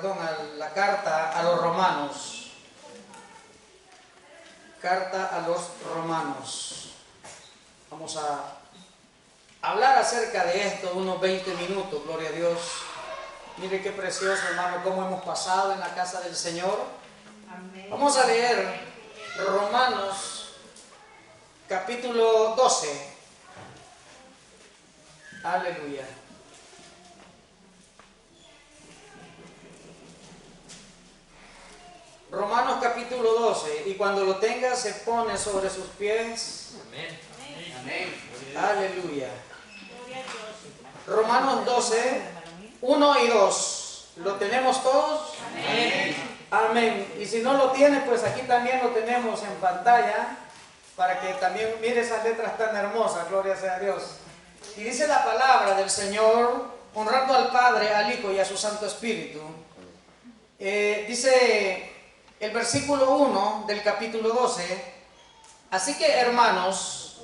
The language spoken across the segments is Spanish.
a la carta a los romanos. Carta a los romanos. Vamos a hablar acerca de esto unos 20 minutos, gloria a Dios. Mire qué precioso, hermano, cómo hemos pasado en la casa del Señor. Amén. Vamos a leer Romanos capítulo 12. Aleluya. Romanos capítulo 12, y cuando lo tenga se pone sobre sus pies. Amén. Amén. Aleluya. Romanos 12, 1 y 2. ¿Lo tenemos todos? Amén. Amén. Y si no lo tiene, pues aquí también lo tenemos en pantalla, para que también mire esas letras tan hermosas, gloria sea a Dios. Y dice la palabra del Señor, honrando al Padre, al Hijo y a su Santo Espíritu. Dice el versículo 1 del capítulo 12, así que hermanos,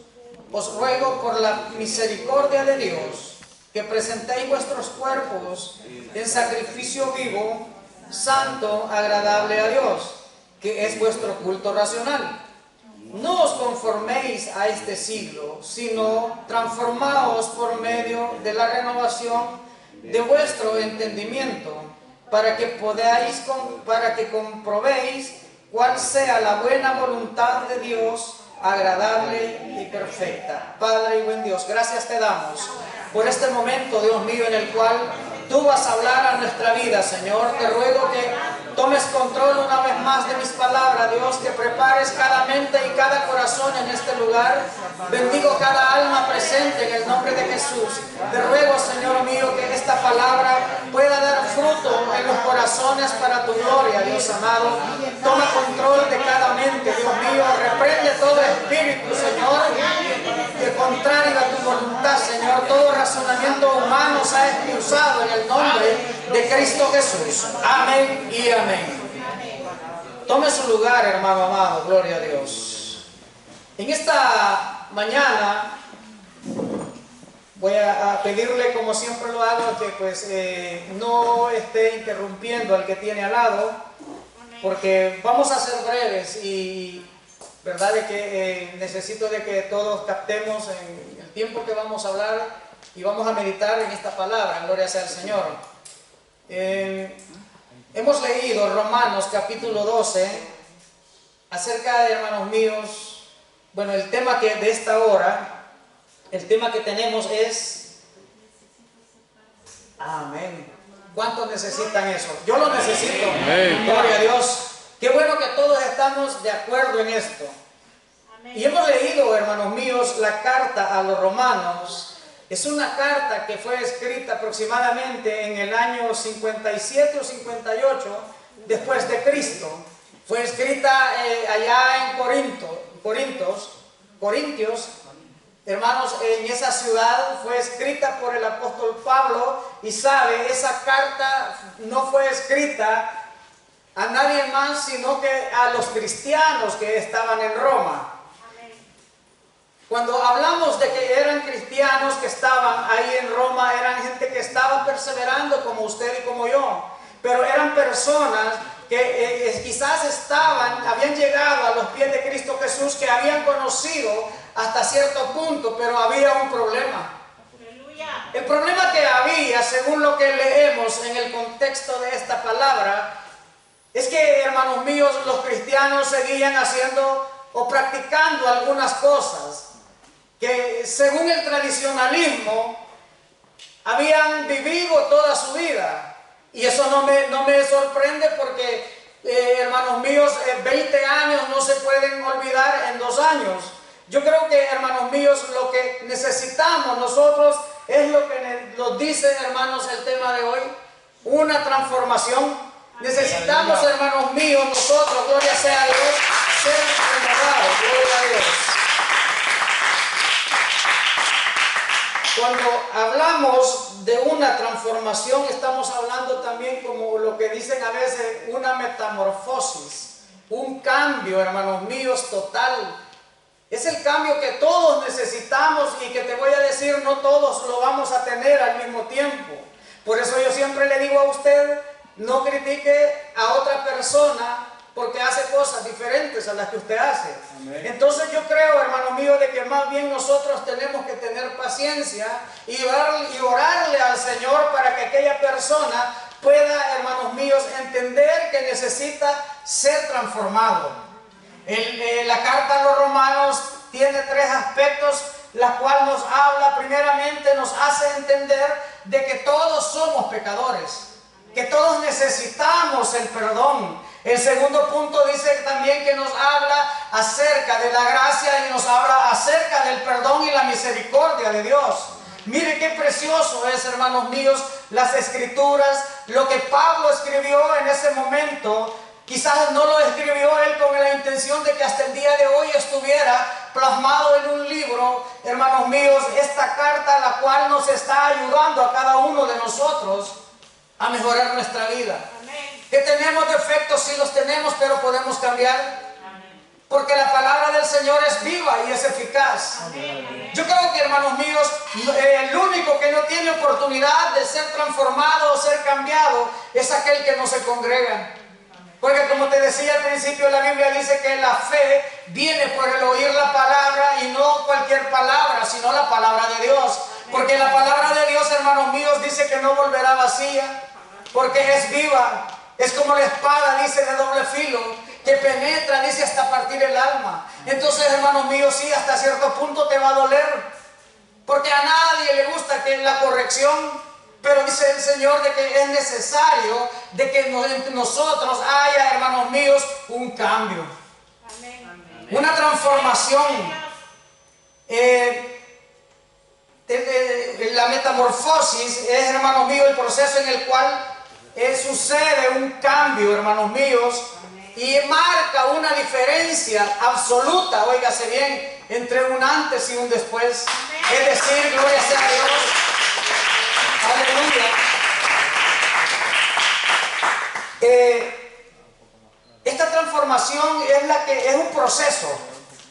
os ruego por la misericordia de Dios, que presentéis vuestros cuerpos en sacrificio vivo, santo, agradable a Dios, que es vuestro culto racional. No os conforméis a este siglo, sino transformaos por medio de la renovación de vuestro entendimiento, para que comprobéis cuál sea la buena voluntad de Dios, agradable y perfecta. Padre y buen Dios, gracias te damos por este momento, Dios mío, en el cual tú vas a hablar a nuestra vida, Señor. Te ruego que tomes control una vez más de mis palabras, Dios, que prepares cada mente y cada corazón en este lugar. Bendigo cada alma presente en el nombre de Jesús. Te ruego, Señor mío, que esta palabra pueda dar fruto en los corazones para tu gloria, Dios amado. Toma control de cada mente, Dios mío. Reprende todo espíritu, Señor, que contrario a tu voluntad, Señor. Todo razonamiento humano se ha expulsado en el nombre de Cristo Jesús. Amén y amén. Tome su lugar, hermano amado, gloria a Dios. En esta mañana voy a pedirle, como siempre lo hago, que pues no esté interrumpiendo al que tiene al lado, porque vamos a ser breves y verdad de que necesito de que todos captemos en el tiempo que vamos a hablar y vamos a meditar en esta palabra. Gloria sea al Señor. Hemos leído Romanos capítulo 12 acerca de, hermanos míos, bueno, el tema que de esta hora, el tema que tenemos es amén. ¿Cuántos necesitan eso? Yo lo necesito. Amén. Gloria a Dios. Qué bueno que todos estamos de acuerdo en esto. Amén. Y hemos leído, hermanos míos, la carta a los romanos. Es una carta que fue escrita aproximadamente en el año 57 o 58 después de Cristo. Fue escrita allá en Corintios, hermanos, en esa ciudad. Fue escrita por el apóstol Pablo, y sabe, esa carta no fue escrita a nadie más sino que a los cristianos que estaban en Roma. Cuando hablamos de que eran cristianos que estaban ahí en Roma, eran gente que estaba perseverando como usted y como yo, pero eran personas que quizás habían llegado a los pies de Cristo Jesús, que habían conocido hasta cierto punto, pero había un problema. El problema que había, según lo que leemos en el contexto de esta palabra, es que, hermanos míos, los cristianos seguían haciendo o practicando algunas cosas que, según el tradicionalismo, habían vivido toda su vida. Y eso no me sorprende, porque, hermanos míos, 20 años no se pueden olvidar en 2 años. Yo creo que, hermanos míos, lo que necesitamos nosotros es lo que nos dice, hermanos, el tema de hoy: una transformación. Necesitamos, hermanos míos, nosotros, gloria sea a Dios, ser renovados, gloria a Dios. Cuando hablamos de una transformación, estamos hablando también, como lo que dicen a veces, una metamorfosis, un cambio, hermanos míos, total. Es el cambio que todos necesitamos, y que te voy a decir, no todos lo vamos a tener al mismo tiempo. Por eso yo siempre le digo a usted no critique a otra persona porque hace cosas diferentes a las que usted hace. Amén. Entonces yo creo, hermano mío, de que más bien nosotros tenemos que tener paciencia y orarle al Señor para que aquella persona pueda, hermanos míos, entender que necesita ser transformado. La carta a los Romanos tiene 3 aspectos, la cual nos habla, primeramente nos hace entender de que todos somos pecadores, que todos necesitamos el perdón. El segundo punto dice también que nos habla acerca de la gracia y nos habla acerca del perdón y la misericordia de Dios. Mire qué precioso es, hermanos míos, las escrituras, lo que Pablo escribió en ese momento. Quizás no lo escribió él con la intención de que hasta el día de hoy estuviera plasmado en un libro, hermanos míos, esta carta la cual nos está ayudando a cada uno de nosotros a mejorar nuestra vida. Que tenemos defectos, sí los tenemos, pero podemos cambiar. Porque la palabra del Señor es viva y es eficaz. Yo creo que, hermanos míos, el único que no tiene oportunidad de ser transformado o ser cambiado es aquel que no se congrega. Porque como te decía al principio, la Biblia dice que la fe viene por el oír la palabra, y no cualquier palabra, sino la palabra de Dios. Porque la palabra de Dios, hermanos míos, dice que no volverá vacía, porque es viva. Es como la espada, dice, de doble filo, que penetra, dice, hasta partir el alma. Entonces, hermanos míos, sí, hasta cierto punto te va a doler, porque a nadie le gusta que la corrección, pero dice el Señor de que es necesario de que entre nosotros haya, hermanos míos, un cambio. Amén. Una transformación. La metamorfosis es, hermanos míos, el proceso en el cual sucede un cambio, hermanos míos, y marca una diferencia absoluta, óigase bien, entre un antes y un después. Es decir, gloria sea a Dios. Aleluya. Esta transformación es un proceso.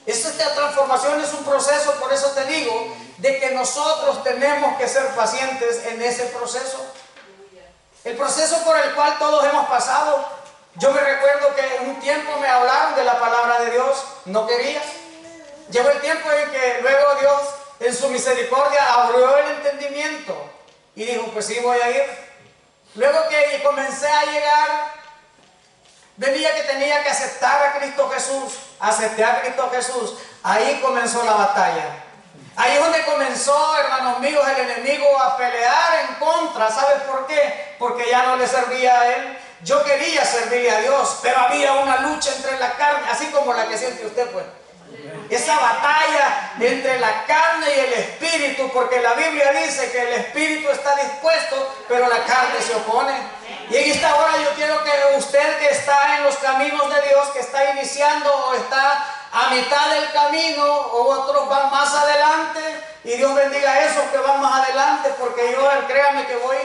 Esta transformación es un proceso, por eso te digo, de que nosotros tenemos que ser pacientes en ese proceso. El proceso por el cual todos hemos pasado. Yo me recuerdo que en un tiempo me hablaron de la palabra de Dios, no quería. Llegó el tiempo en que luego Dios, en su misericordia, abrió el entendimiento y dijo, pues sí, voy a ir. Luego que comencé a llegar, venía que tenía que aceptar a Cristo Jesús. Acepté a Cristo Jesús. Ahí comenzó la batalla. Ahí es donde comenzó, hermanos míos, el enemigo a pelear en contra. ¿Sabes por qué? Porque ya no le servía a él. Yo quería servirle a Dios, pero había una lucha entre la carne, así como la que siente usted, pues. Esa batalla entre la carne y el espíritu, porque la Biblia dice que el espíritu está dispuesto, pero la carne se opone. Y en esta hora yo quiero que usted que está en los caminos de Dios, que está iniciando o está a mitad del camino, o otros van más adelante, y Dios bendiga a esos que van más adelante, porque yo, créame que voy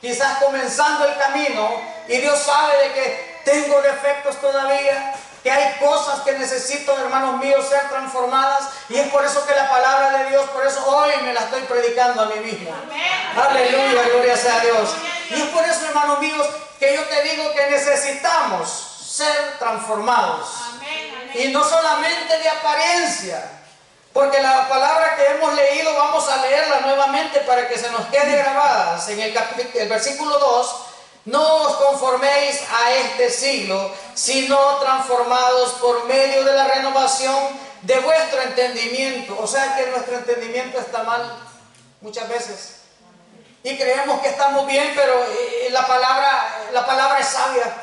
quizás comenzando el camino, y Dios sabe de que tengo defectos todavía, que hay cosas que necesito, hermanos míos, ser transformadas, y es por eso que la palabra de Dios, por eso hoy me la estoy predicando a mí mismo. Amén. Aleluya, gloria sea a Dios. Y es por eso, hermanos míos, que yo te digo que necesitamos ser transformados. Amén. Y no solamente de apariencia, porque la palabra que hemos leído, vamos a leerla nuevamente para que se nos quede grabada. En el versículo 2, no os conforméis a este siglo, sino transformados por medio de la renovación de vuestro entendimiento. O sea que nuestro entendimiento está mal muchas veces. Y creemos que estamos bien, pero la palabra es sabia.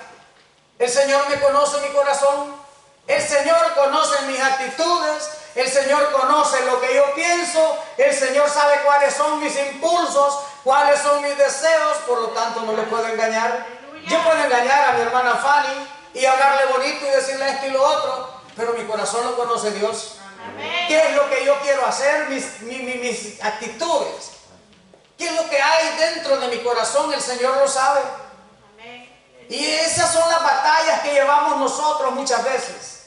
El Señor me conoce mi corazón. El Señor conoce mis actitudes. El Señor conoce lo que yo pienso. El Señor sabe cuáles son mis impulsos, cuáles son mis deseos. Por lo tanto, no le puedo engañar. Yo puedo engañar a mi hermana Fanny y hablarle bonito y decirle esto y lo otro, pero mi corazón lo conoce Dios. ¿Qué es lo que yo quiero hacer? Mis actitudes. ¿Qué es lo que hay dentro de mi corazón? El Señor lo sabe. Y esas son las batallas que llevamos nosotros muchas veces.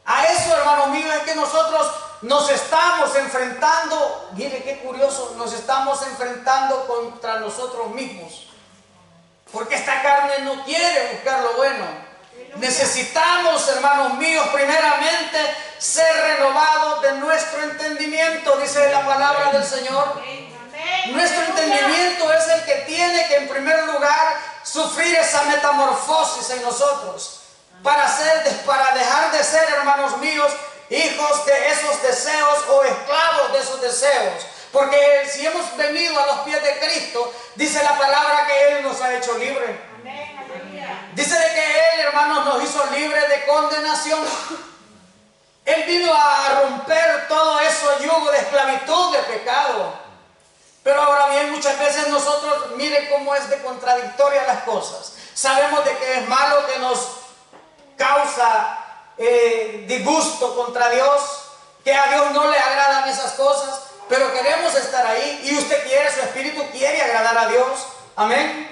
A eso, hermanos míos, es que nosotros nos estamos enfrentando. Mire qué curioso, nos estamos enfrentando contra nosotros mismos. porque esta carne no quiere buscar lo bueno. Necesitamos, hermanos míos, primeramente ser renovados de nuestro entendimiento, dice la palabra del Señor. Nuestro entendimiento es el que tiene que en primer lugar sufrir esa metamorfosis en nosotros para dejar de ser, hermanos míos, hijos de esos deseos o esclavos de esos deseos. Porque si hemos venido a los pies de Cristo, dice la palabra que Él nos ha hecho libres. Dice de que Él, hermanos, nos hizo libres de condenación. Él vino a romper todo eso yugo de esclavitud, de pecado. Pero ahora bien, muchas veces nosotros, mire cómo es de contradictoria las cosas. Sabemos de que es malo, que nos causa disgusto contra Dios, que a Dios no le agradan esas cosas, pero queremos estar ahí y usted quiere, su espíritu quiere agradar a Dios. Amén.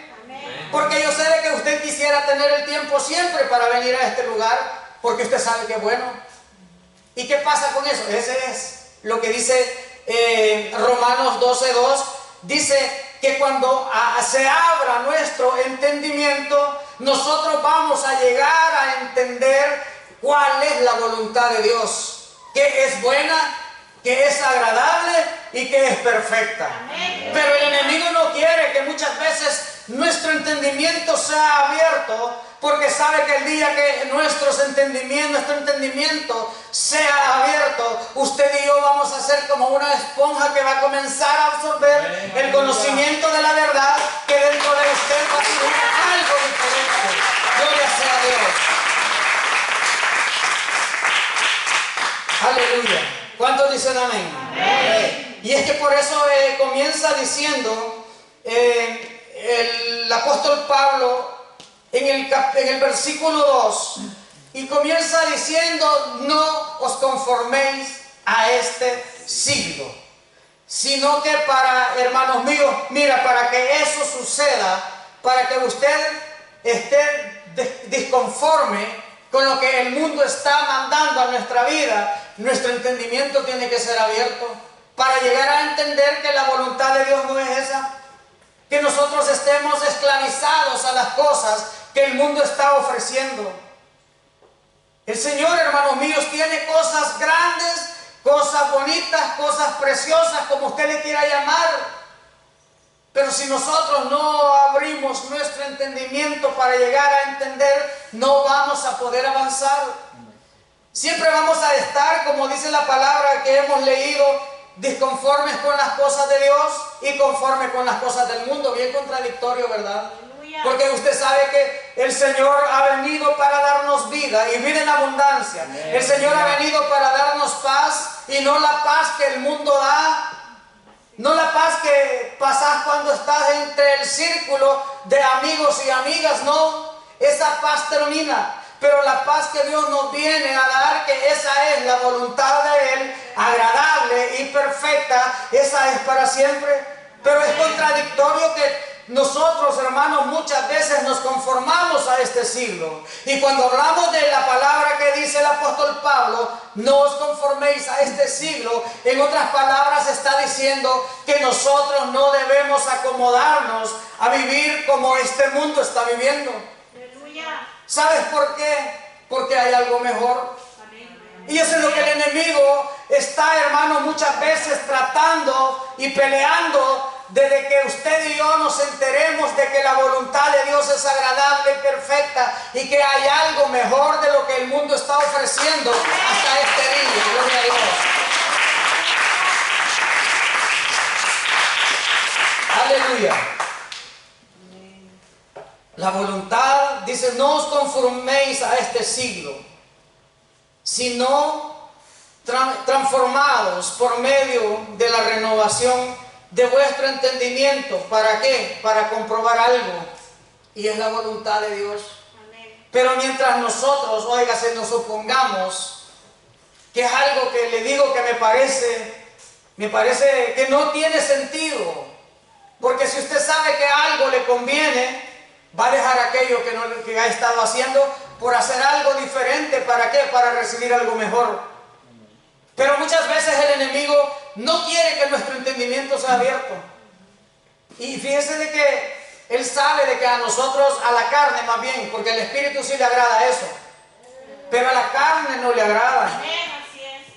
Porque yo sé de que usted quisiera tener el tiempo siempre para venir a este lugar, porque usted sabe que es bueno. ¿Y qué pasa con eso? Ese es lo que dice Romanos 12:2. Dice que cuando se abra nuestro entendimiento, nosotros vamos a llegar a entender cuál es la voluntad de Dios, que es buena, que es agradable y que es perfecta. Pero el enemigo no quiere que muchas veces nuestro entendimiento sea abierto, porque sabe que el día que nuestro entendimiento sea abierto, usted y yo vamos a ser como una esponja que va a comenzar a absorber el conocimiento de la verdad, que dentro de usted va a surgir algo diferente. Gloria sea a Dios. Aleluya. ¿Cuántos dicen amén? Amén. Y es que por eso comienza diciendo el apóstol Pablo en el versículo 2, y comienza diciendo: no os conforméis a este siglo, sino que hermanos míos, mira, para que eso suceda, para que usted esté disconforme con lo que el mundo está mandando a nuestra vida, nuestro entendimiento tiene que ser abierto para llegar a entender que la voluntad de Dios no es esa, que nosotros estemos esclavizados a las cosas que el mundo está ofreciendo. El Señor, hermanos míos, tiene cosas grandes, cosas bonitas, cosas preciosas, como usted le quiera llamar. Pero si nosotros no abrimos nuestro entendimiento para llegar a entender, no vamos a poder avanzar. Siempre vamos a estar, como dice la palabra que hemos leído, disconformes con las cosas de Dios y conformes con las cosas del mundo. Bien contradictorio, ¿verdad? Porque usted sabe que el Señor ha venido para darnos vida y vida en abundancia. El Señor ha venido para darnos paz, y no la paz que el mundo da. No la paz que pasas cuando estás entre el círculo de amigos y amigas, no. Esa paz termina. Pero la paz que Dios nos viene a dar, que esa es la voluntad de Él, agradable y perfecta, esa es para siempre. Pero es contradictorio que nosotros, hermanos, muchas veces nos conformamos a este siglo. Y cuando hablamos de la palabra que dice el apóstol Pablo, no os conforméis a este siglo, en otras palabras está diciendo que nosotros no debemos acomodarnos a vivir como este mundo está viviendo. ¿Sabes por qué? Porque hay algo mejor. Y eso es lo que el enemigo está, hermano, muchas veces tratando y peleando, desde que usted y yo nos enteremos de que la voluntad de Dios es agradable y perfecta, y que hay algo mejor de lo que el mundo está ofreciendo hasta este día. Gloria a Dios. Aleluya. La voluntad dice: no os conforméis a este siglo, sino transformados por medio de la renovación de vuestro entendimiento. ¿Para qué? Para comprobar algo, y es la voluntad de Dios. Amén. Pero mientras nosotros, óigase, nos opongamos, que es algo que le digo que me parece que no tiene sentido, porque si usted sabe que algo le conviene, va a dejar aquello que ha estado haciendo por hacer algo diferente. ¿Para qué? Para recibir algo mejor. Pero muchas veces el enemigo no quiere que nuestro entendimiento sea abierto. Y fíjese de que Él sabe de que a nosotros, a la carne más bien, porque al Espíritu sí le agrada eso, pero a la carne no le agrada.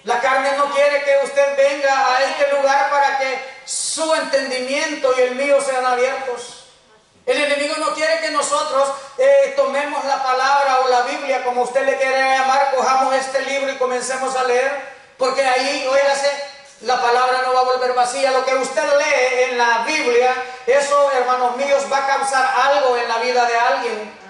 La carne no quiere que usted venga a este lugar para que su entendimiento y el mío sean abiertos. El enemigo no quiere que nosotros tomemos la palabra o la Biblia, como usted le quiere llamar, cojamos este libro y comencemos a leer, porque ahí, óigase, la palabra no va a volver vacía. Lo que usted lee en la Biblia, eso, hermanos míos, va a causar algo en la vida de alguien.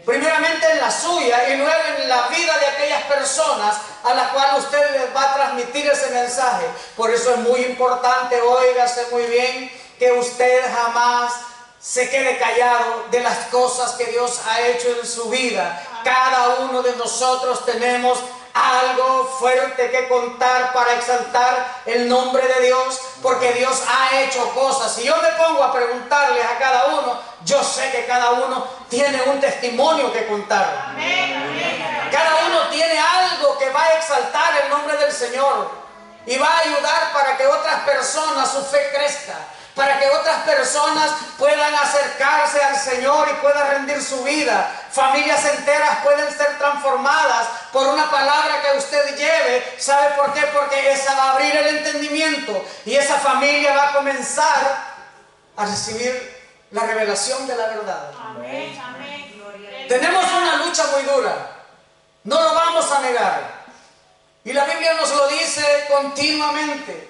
Primeramente en la suya y luego en la vida de aquellas personas a las cuales usted les va a transmitir ese mensaje. Por eso es muy importante, óigase muy bien, que usted jamás se quede callado de las cosas que Dios ha hecho en su vida. Cada uno de nosotros tenemos algo fuerte que contar para exaltar el nombre de Dios, porque Dios ha hecho cosas. Si yo me pongo a preguntarles a cada uno, yo sé que cada uno tiene un testimonio que contar. Cada uno tiene algo que va a exaltar el nombre del Señor y va a ayudar para que otras personas su fe crezca, para que otras personas puedan acercarse al Señor y puedan rendir su vida. Familias enteras pueden ser transformadas por una palabra que usted lleve. ¿Sabe por qué? Porque esa va a abrir el entendimiento y esa familia va a comenzar a recibir la revelación de la verdad. Amén. Amén. Tenemos una lucha muy dura, no lo vamos a negar, y la Biblia nos lo dice continuamente.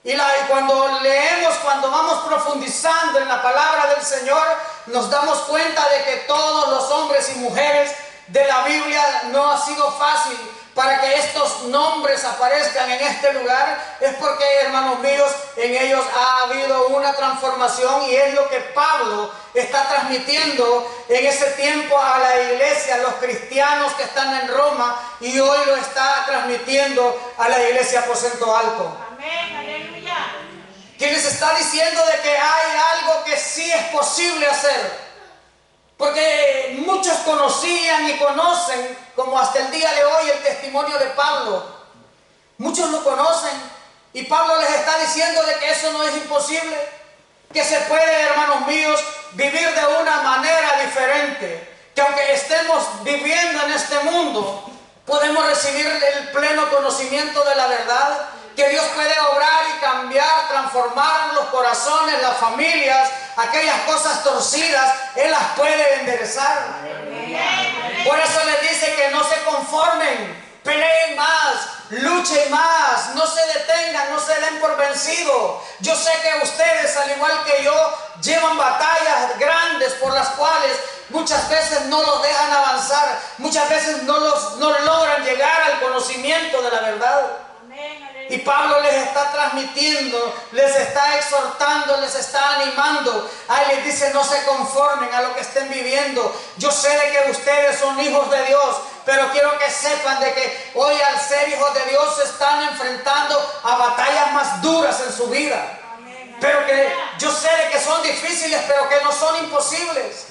Y cuando leemos, cuando vamos profundizando en la palabra del Señor, nos damos cuenta de que todos los hombres y mujeres de la Biblia no ha sido fácil para que estos nombres aparezcan en este lugar. Es porque, hermanos míos, en ellos ha habido una transformación, y es lo que Pablo está transmitiendo en ese tiempo a la iglesia, a los cristianos que están en Roma, y hoy lo está transmitiendo a la iglesia Aposento Alto. Amén, aleluya. Que les está diciendo de que hay algo que sí es posible hacer. Porque muchos conocían y conocen, como hasta el día de hoy, el testimonio de Pablo. Muchos lo conocen, y Pablo les está diciendo de que eso no es imposible, que se puede, hermanos míos, vivir de una manera diferente, que aunque estemos viviendo en este mundo, podemos recibir el pleno conocimiento de la verdad, que Dios puede obrar y cambiar, transformar los corazones, las familias, aquellas cosas torcidas, Él las puede enderezar. Por eso les dice que no se conformen, peleen más, luchen más, no se detengan, no se den por vencidos. Yo sé que ustedes, al igual que yo, llevan batallas grandes por las cuales muchas veces no los dejan avanzar, muchas veces no logran llegar al conocimiento de la verdad. Y Pablo les está transmitiendo, les está exhortando, les está animando. Ahí les dice: no se conformen a lo que estén viviendo. Yo sé de que ustedes son hijos de Dios, pero quiero que sepan de que hoy, al ser hijos de Dios, se están enfrentando a batallas más duras en su vida. Pero que yo sé de que son difíciles, pero que no son imposibles.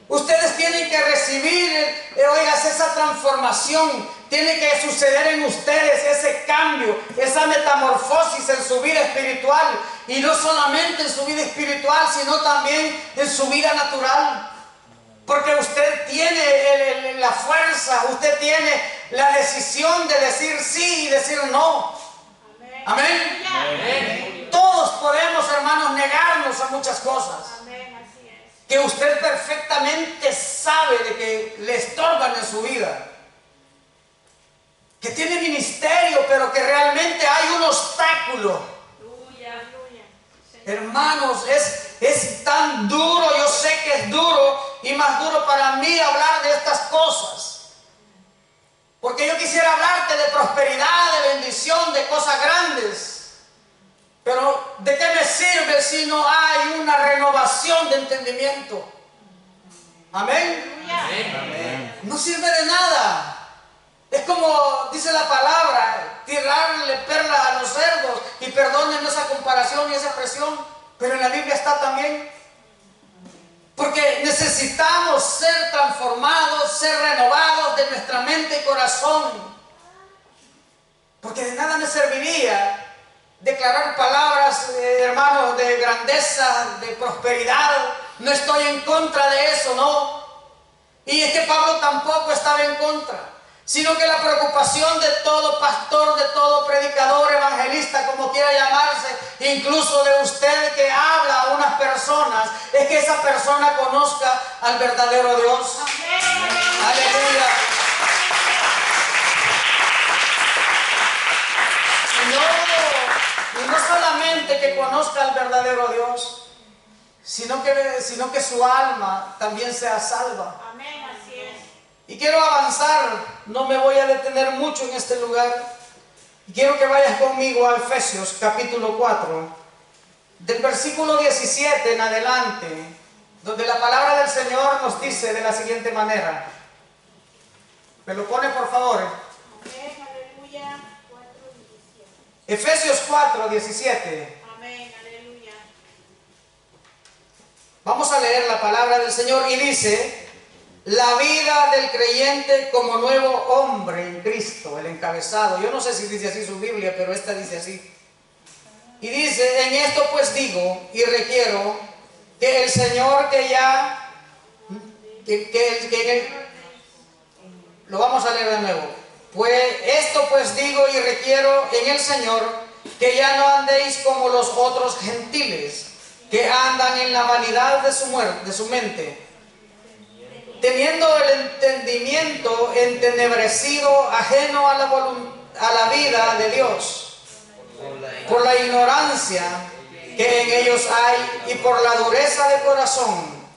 Ustedes tienen que recibir, oigas, esa transformación. Tiene que suceder en ustedes ese cambio, esa metamorfosis en su vida espiritual. Y no solamente en su vida espiritual, sino también en su vida natural. Porque usted tiene la fuerza, usted tiene la decisión de decir sí y decir no. Amén. Amén. Todos podemos, hermanos, negarnos a muchas cosas que usted perfectamente sabe de que le estorban en su vida, que tiene ministerio, pero que realmente hay un obstáculo. Hermanos, es tan duro, yo sé que es duro, y más duro para mí hablar de estas cosas, porque yo quisiera hablarte de prosperidad, de bendición, de cosas grandes. Pero ¿de qué me sirve si no hay una renovación de entendimiento? ¿Amén? Amén. No sirve de nada. Es como dice la palabra, tirarle perlas a los cerdos. Y perdónenme esa comparación y esa expresión, pero en la Biblia está también. Porque necesitamos ser transformados, ser renovados de nuestra mente y corazón. Porque de nada me serviría declarar palabras, hermanos, de grandeza, de prosperidad. No estoy en contra de eso, no. Y es que Pablo tampoco estaba en contra, sino que la preocupación de todo pastor, de todo predicador, evangelista, como quiera llamarse, incluso de usted que habla a unas personas, es que esa persona conozca al verdadero Dios. Amén. Aleluya. Y no solamente que conozca al verdadero Dios, sino que su alma también sea salva. Amén, así es. Y quiero avanzar, no me voy a detener mucho en este lugar. Quiero que vayas conmigo a Efesios capítulo 4, del versículo 17 en adelante, donde la palabra del Señor nos dice de la siguiente manera. ¿Me lo pone, por favor? Amén, aleluya. 4:17. Efesios 4:17. Amén, aleluya. Vamos a leer la palabra del Señor y dice: la vida del creyente como nuevo hombre en Cristo, el encabezado. Yo no sé si dice así su Biblia, pero esta dice así. Y dice: en esto pues digo y requiero que el Señor lo vamos a leer de nuevo. Pues esto pues digo y requiero en el Señor que ya no andéis como los otros gentiles, que andan en la vanidad de su mente, teniendo el entendimiento entenebrecido, ajeno a la vida de Dios, por la ignorancia que en ellos hay y por la dureza de corazón,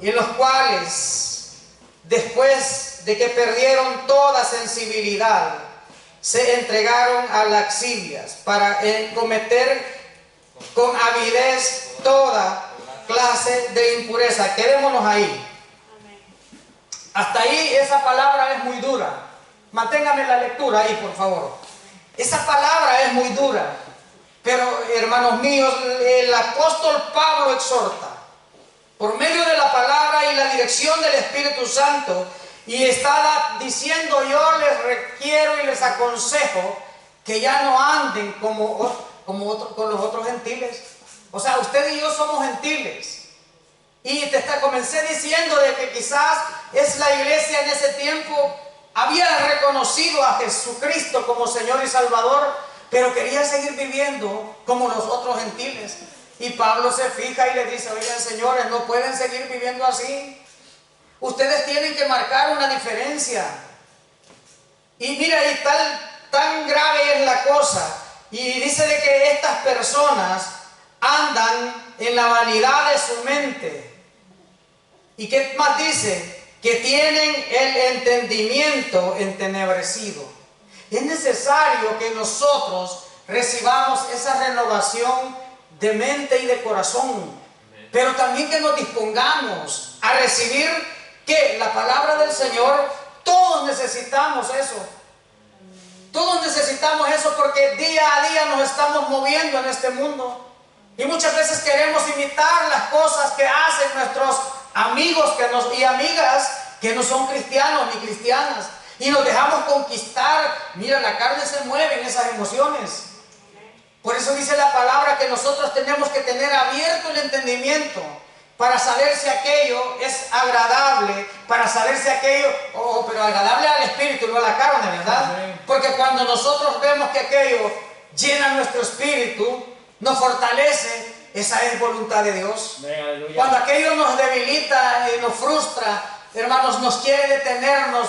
en los cuales, después de que perdieron toda sensibilidad, se entregaron a lascivias para cometer con avidez toda clase de impureza. Quedémonos ahí. Hasta ahí esa palabra es muy dura. Manténgame la lectura ahí, por favor. Esa palabra es muy dura. Pero, hermanos míos, el apóstol Pablo exhorta por medio de la palabra y la dirección del Espíritu Santo, y está diciendo: yo les requiero y les aconsejo que ya no anden con los otros gentiles. O sea, usted y yo somos gentiles. Y comencé diciendo de que quizás es la iglesia en ese tiempo había reconocido a Jesucristo como Señor y Salvador, pero quería seguir viviendo como los otros gentiles. Y Pablo se fija y le dice: oigan, señores, no pueden seguir viviendo así. Ustedes tienen que marcar una diferencia. Y mira, y tan grave es la cosa. Y dice de que estas personas andan en la vanidad de su mente. ¿Y qué más dice? Que tienen el entendimiento entenebrecido. Es necesario que nosotros recibamos esa renovación de mente y de corazón, pero también que nos dispongamos a recibir que la palabra del Señor. Todos necesitamos eso. Todos necesitamos eso, porque día a día nos estamos moviendo en este mundo y muchas veces queremos imitar las cosas que hacen nuestros amigos y amigas que no son cristianos ni cristianas, y nos dejamos conquistar. Mira, la carne se mueve en esas emociones. Por eso dice la palabra que nosotros tenemos que tener abierto el entendimiento para saber si aquello es agradable, para saber si aquello, pero agradable al espíritu, no a la carne, ¿verdad? Porque cuando nosotros vemos que aquello llena nuestro espíritu, nos fortalece, esa es voluntad de Dios. Cuando aquello nos debilita y nos frustra, hermanos, nos quiere detenernos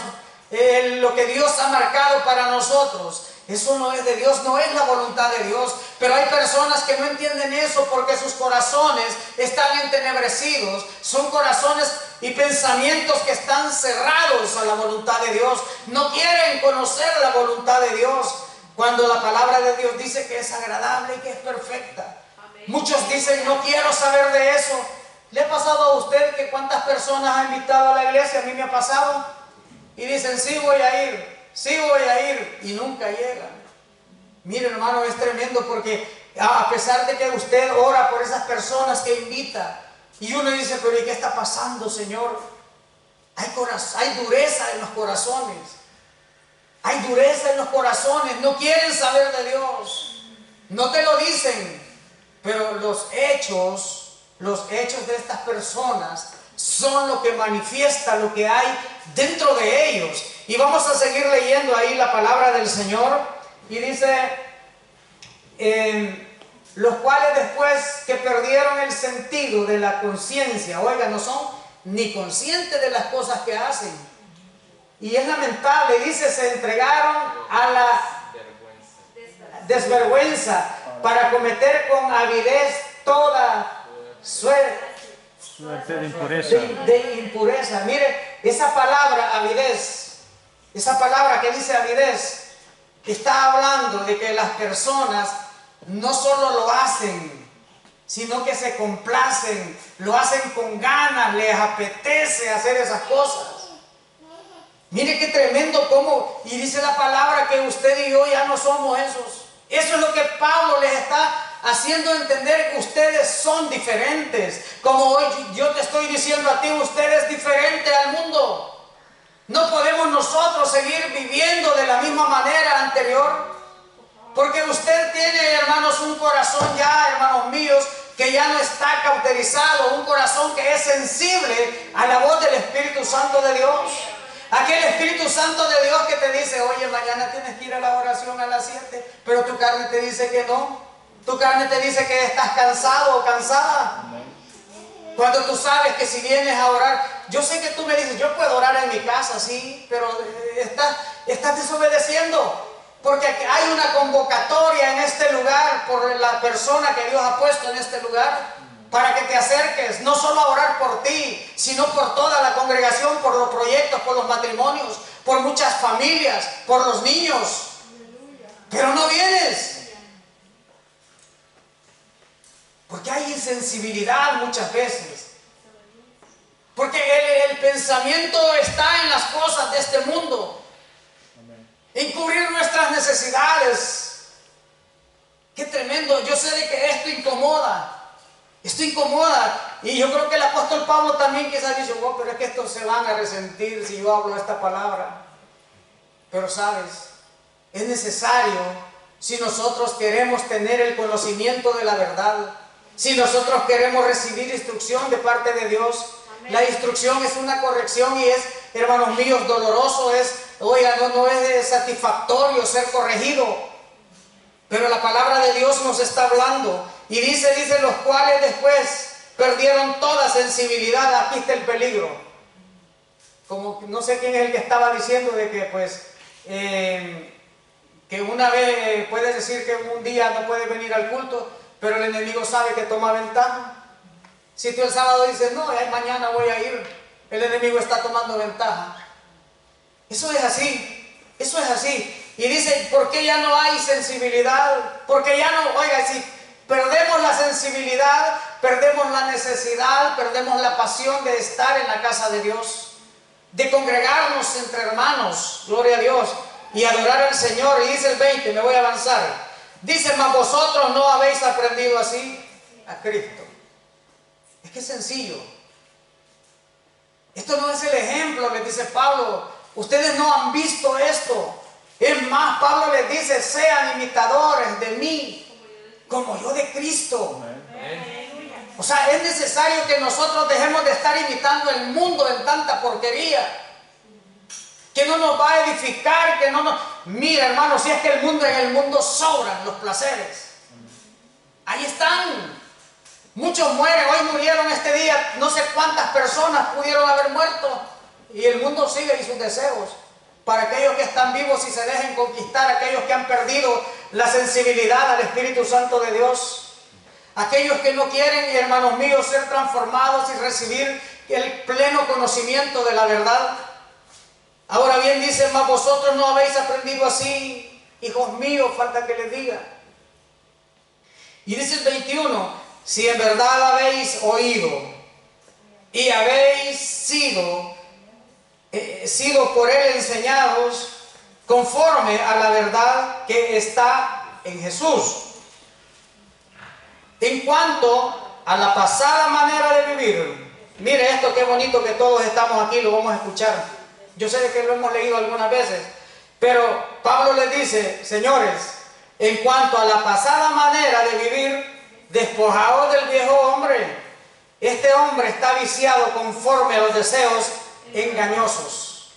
lo que Dios ha marcado para nosotros. Eso no es de Dios, no es la voluntad de Dios. Pero hay personas que no entienden eso porque sus corazones están entenebrecidos. Son corazones y pensamientos que están cerrados a la voluntad de Dios. No quieren conocer la voluntad de Dios, cuando la palabra de Dios dice que es agradable y que es perfecta. Amén. Muchos dicen: no quiero saber de eso. ¿Le ha pasado a usted que cuántas personas ha invitado a la iglesia? A mí me ha pasado. Y dicen: sí voy a ir, sí voy a ir, y nunca llegan. Mire, hermano, es tremendo, porque a pesar de que usted ora por esas personas que invita, y uno dice: pero ¿y qué está pasando, Señor? Hay dureza en los corazones. Hay dureza en los corazones. No quieren saber de Dios. No te lo dicen, pero los hechos de estas personas son lo que manifiesta lo que hay dentro de ellos. Y vamos a seguir leyendo ahí la palabra del Señor. Y dice, los cuales después que perdieron el sentido de la conciencia, oiga, no son ni conscientes de las cosas que hacen. Y es lamentable, dice, se entregaron a la desvergüenza para cometer con avidez toda suerte de impureza. de impureza. Mire, esa palabra avidez, esa palabra que dice avidez, está hablando de que las personas no solo lo hacen, sino que se complacen, lo hacen con ganas, les apetece hacer esas cosas. Mire qué tremendo cómo, y dice la palabra que usted y yo ya no somos esos. Eso es lo que Pablo les está haciendo entender, que ustedes son diferentes. Como hoy yo te estoy diciendo a ti, usted es diferente al mundo. No podemos nosotros seguir viviendo de la misma manera anterior, porque usted tiene, hermanos, un corazón ya, hermanos míos, que ya no está cauterizado, un corazón que es sensible a la voz del Espíritu Santo de Dios. Aquel Espíritu Santo de Dios que te dice, oye, mañana tienes que ir a la oración a las 7, pero tu carne te dice que no. Tu carne te dice que estás cansado o cansada. Cuando tú sabes que si vienes a orar, yo sé que tú me dices, yo puedo orar en mi casa, sí, pero estás desobedeciendo. Porque hay una convocatoria en este lugar por la persona que Dios ha puesto en este lugar, para que te acerques, no solo a orar por ti, sino por toda la congregación, por los proyectos, por los matrimonios, por muchas familias, por los niños. Pero no vienes. Porque hay insensibilidad muchas veces. Porque el pensamiento está en las cosas de este mundo. En cubrir nuestras necesidades. Qué tremendo. Yo sé de que esto incomoda. Esto incomoda. Y yo creo que el apóstol Pablo también quizás dice, oh, pero es que estos se van a resentir si yo hablo esta palabra. Pero sabes, es necesario, si nosotros queremos tener el conocimiento de la verdad, si nosotros queremos recibir instrucción de parte de Dios. Amén. La instrucción es una corrección y es, hermanos míos, doloroso, oiga, no es satisfactorio ser corregido. Pero la palabra de Dios nos está hablando y dice los cuales después perdieron toda sensibilidad. Aquí está el peligro. Como no sé quién es el que estaba diciendo de que pues que una vez puedes decir que un día no puedes venir al culto, pero el enemigo sabe que toma ventaja. Si tú el sábado dices, no, mañana voy a ir, el enemigo está tomando ventaja. Eso es así, eso es así. Y dice, ¿por qué ya no hay sensibilidad? Porque ya no, oiga, si perdemos la sensibilidad, perdemos la necesidad, perdemos la pasión de estar en la casa de Dios, de congregarnos entre hermanos, gloria a Dios, y adorar al Señor. Y dice el 20, me voy a avanzar. Dice, mas vosotros no habéis aprendido así a Cristo. Es que es sencillo. Esto no es el ejemplo, les dice Pablo. Ustedes no han visto esto. Es más, Pablo les dice, sean imitadores de mí, como yo de Cristo. Amén. O sea, es necesario que nosotros dejemos de estar imitando el mundo en tanta porquería, que no nos va a edificar, que no nos... Mira, hermano, si es que en el mundo sobran los placeres. Ahí están. Muchos mueren, hoy murieron este día, no sé cuántas personas pudieron haber muerto, y el mundo sigue y sus deseos. Para aquellos que están vivos y se dejen conquistar, aquellos que han perdido la sensibilidad al Espíritu Santo de Dios, aquellos que no quieren, hermanos míos, ser transformados y recibir el pleno conocimiento de la verdad. Ahora bien, dice, mas vosotros no habéis aprendido así, hijos míos, falta que les diga. Y dice el 21, si en verdad habéis oído y habéis sido por él enseñados conforme a la verdad que está en Jesús. En cuanto a la pasada manera de vivir, mire esto qué bonito que todos estamos aquí, lo vamos a escuchar. Yo sé que lo hemos leído algunas veces, pero Pablo les dice, señores, en cuanto a la pasada manera de vivir, despojados del viejo hombre. Este hombre está viciado conforme a los deseos engañosos.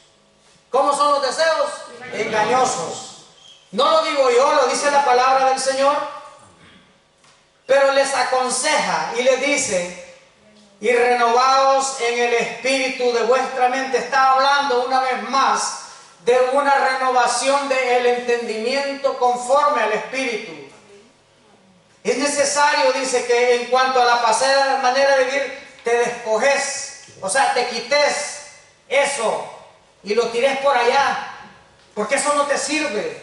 ¿Cómo son los deseos? Engañosos. No lo digo yo, lo dice la palabra del Señor. Pero les aconseja y les dice: y renovaos en el espíritu de vuestra mente. Está hablando una vez más de una renovación del entendimiento conforme al espíritu. Es necesario, dice, que en cuanto a la pasada manera de vivir, te despojes, o sea, te quites eso y lo tires por allá, porque eso no te sirve.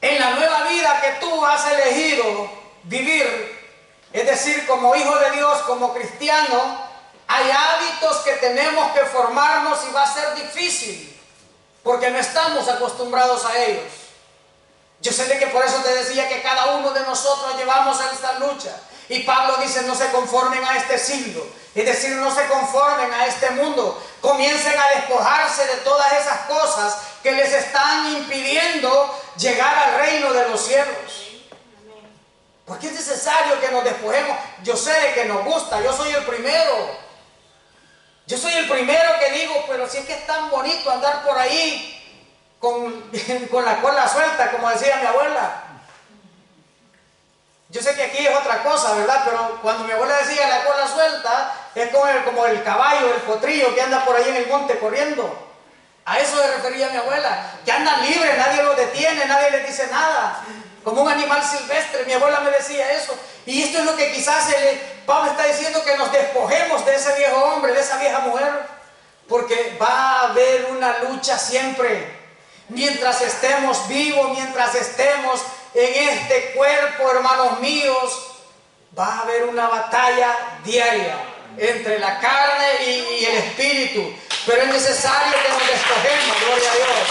En la nueva vida que tú has elegido vivir, es decir, como hijo de Dios, como cristiano, hay hábitos que tenemos que formarnos y va a ser difícil, porque no estamos acostumbrados a ellos. Yo sé de que por eso te decía que cada uno de nosotros llevamos esta lucha. Y Pablo dice: no se conformen a este siglo, es decir, no se conformen a este mundo. Comiencen a despojarse de todas esas cosas que les están impidiendo llegar al reino de los cielos. Porque es necesario que nos despojemos. Yo sé de que nos gusta, yo soy el primero. Yo soy el primero que digo: pero si es que es tan bonito andar por ahí con la cola suelta, como decía mi abuela. Yo sé que aquí es otra cosa, ¿verdad? Pero cuando mi abuela decía la cola suelta, es como el caballo, el potrillo que anda por ahí en el monte corriendo. A eso se refería mi abuela, que andan libres, nadie los detiene, nadie les dice nada, como un animal silvestre. Mi abuela me decía eso. Y esto es lo que quizás Pablo está diciendo, que nos despojemos de ese viejo hombre, de esa vieja mujer, porque va a haber una lucha siempre. Mientras estemos vivos, mientras estemos en este cuerpo, hermanos míos, va a haber una batalla diaria entre la carne y el espíritu. Pero es necesario que nos despojemos, gloria a Dios.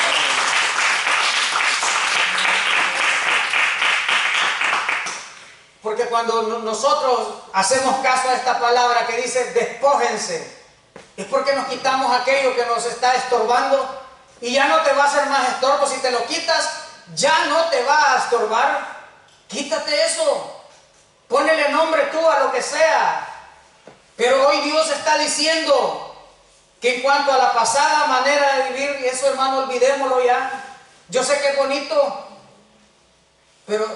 Porque cuando nosotros hacemos caso a esta palabra que dice despójense, es porque nos quitamos aquello que nos está estorbando. Y ya no te va a hacer más estorbo. Si te lo quitas, ya no te va a estorbar. Quítate eso. Ponele nombre tú a lo que sea. Pero hoy Dios está diciendo que en cuanto a la pasada manera de vivir, y eso, hermano, olvidémoslo ya. Yo sé que es bonito, pero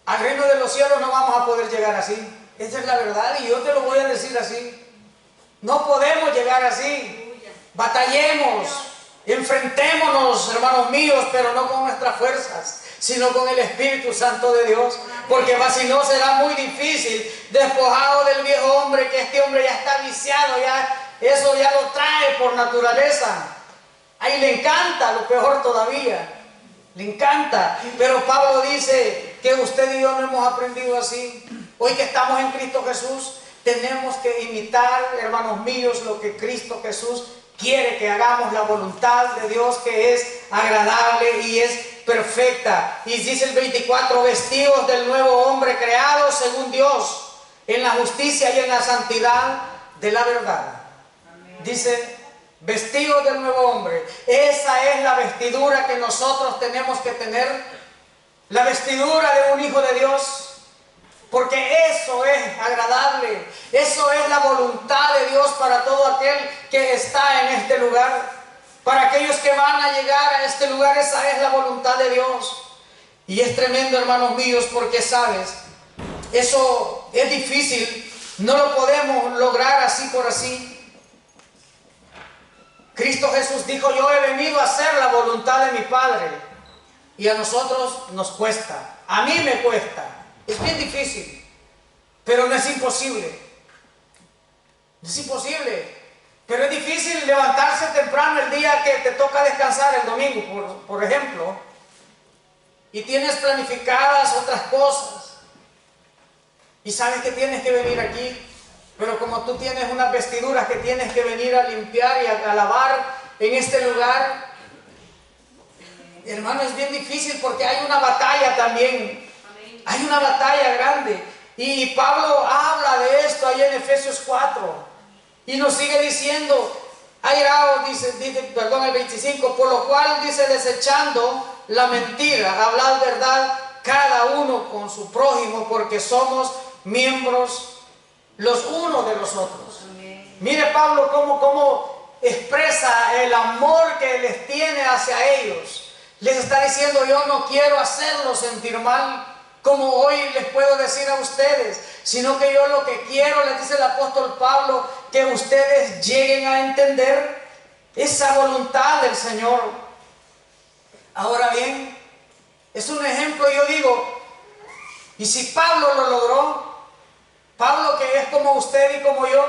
al reino de los cielos no vamos a poder llegar así. Esa es la verdad, y yo te lo voy a decir así. No podemos llegar así. Batallemos. Enfrentémonos, hermanos míos, pero no con nuestras fuerzas, sino con el Espíritu Santo de Dios, porque si no será muy difícil, despojado del viejo hombre, que este hombre ya está viciado, eso ya lo trae por naturaleza. Ahí le encanta, lo peor todavía, le encanta. Pero Pablo dice que usted y yo no hemos aprendido así. Hoy que estamos en Cristo Jesús, tenemos que imitar, hermanos míos, lo que Cristo Jesús quiere que hagamos, la voluntad de Dios, que es agradable y es perfecta. Y dice el 24: vestidos del nuevo hombre creado según Dios, en la justicia y en la santidad de la verdad. Dice, vestidos del nuevo hombre. Esa es la vestidura que nosotros tenemos que tener, la vestidura de un hijo de Dios. Porque eso es agradable, eso es la voluntad de Dios para todo aquel que está en este lugar. Para aquellos que van a llegar a este lugar, esa es la voluntad de Dios. Y es tremendo, hermanos míos, porque sabes, eso es difícil, no lo podemos lograr así por así. Cristo Jesús dijo: yo he venido a hacer la voluntad de mi Padre. Y a nosotros nos cuesta, a mí me cuesta. Es bien difícil, pero no es imposible. No es imposible, pero es difícil levantarse temprano el día que te toca descansar, el domingo, por ejemplo, y tienes planificadas otras cosas, y sabes que tienes que venir aquí, pero como tú tienes unas vestiduras que tienes que venir a limpiar y a lavar en este lugar, hermano, es bien difícil porque hay una batalla también. Hay una batalla grande. Y Pablo habla de esto ahí en Efesios 4. Y nos sigue diciendo, airaos, dice, perdón, el 25, por lo cual dice, desechando la mentira, hablad verdad cada uno con su prójimo, porque somos miembros los unos de los otros. Mire Pablo cómo expresa el amor que les tiene hacia ellos. Les está diciendo: yo no quiero hacerlos sentir mal, como hoy les puedo decir a ustedes, sino que yo lo que quiero, les dice el apóstol Pablo, que ustedes lleguen a entender esa voluntad del Señor. Ahora bien, es un ejemplo, yo digo, y si Pablo lo logró, Pablo que es como usted y como yo,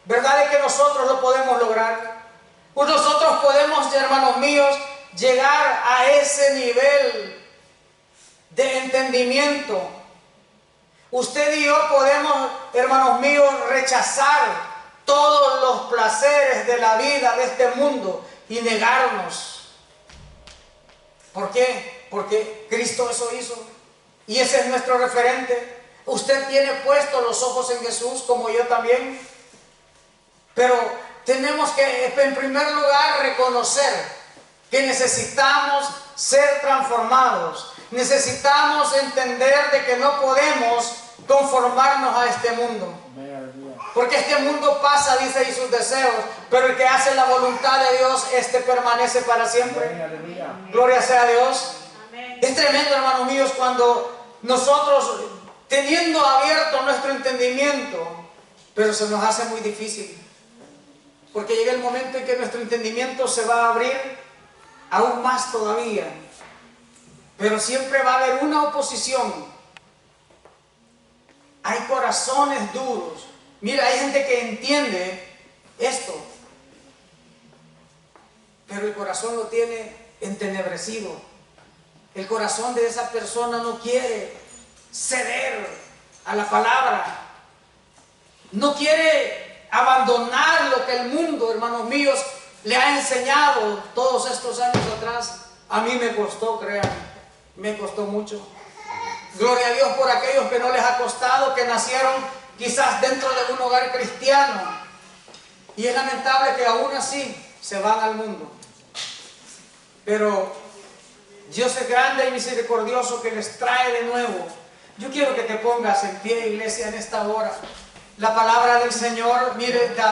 ¿verdad es que nosotros lo podemos lograr? Pues nosotros podemos, hermanos míos, llegar a ese nivel de entendimiento. Usted y yo podemos, hermanos míos, rechazar todos los placeres de la vida, de este mundo, y negarnos. ¿Por qué? Porque Cristo eso hizo, y ese es nuestro referente. Usted tiene puestos los ojos en Jesús, como yo también, pero tenemos que, en primer lugar, reconocer que necesitamos ser transformados. Necesitamos entender de que no podemos conformarnos a este mundo. Porque este mundo pasa, dice, y sus deseos, pero el que hace la voluntad de Dios, este permanece para siempre. Gloria sea a Dios. Es tremendo, hermanos míos, cuando nosotros, teniendo abierto nuestro entendimiento, pero se nos hace muy difícil. Porque llega el momento en que nuestro entendimiento se va a abrir aún más todavía. Pero siempre va a haber una oposición. Hay corazones duros. Mira, hay gente que entiende esto, pero el corazón lo tiene entenebrecido. El corazón de esa persona no quiere ceder a la palabra. No quiere abandonar lo que el mundo, hermanos míos, le ha enseñado todos estos años atrás. A mí me costó, créanme, me costó mucho. Gloria a Dios por aquellos que no les ha costado, que nacieron quizás dentro de un hogar cristiano. Y es lamentable que aún así se van al mundo. Pero Dios es grande y misericordioso, que les trae de nuevo. Yo quiero que te pongas en pie, iglesia, en esta hora. La palabra del Señor, mire,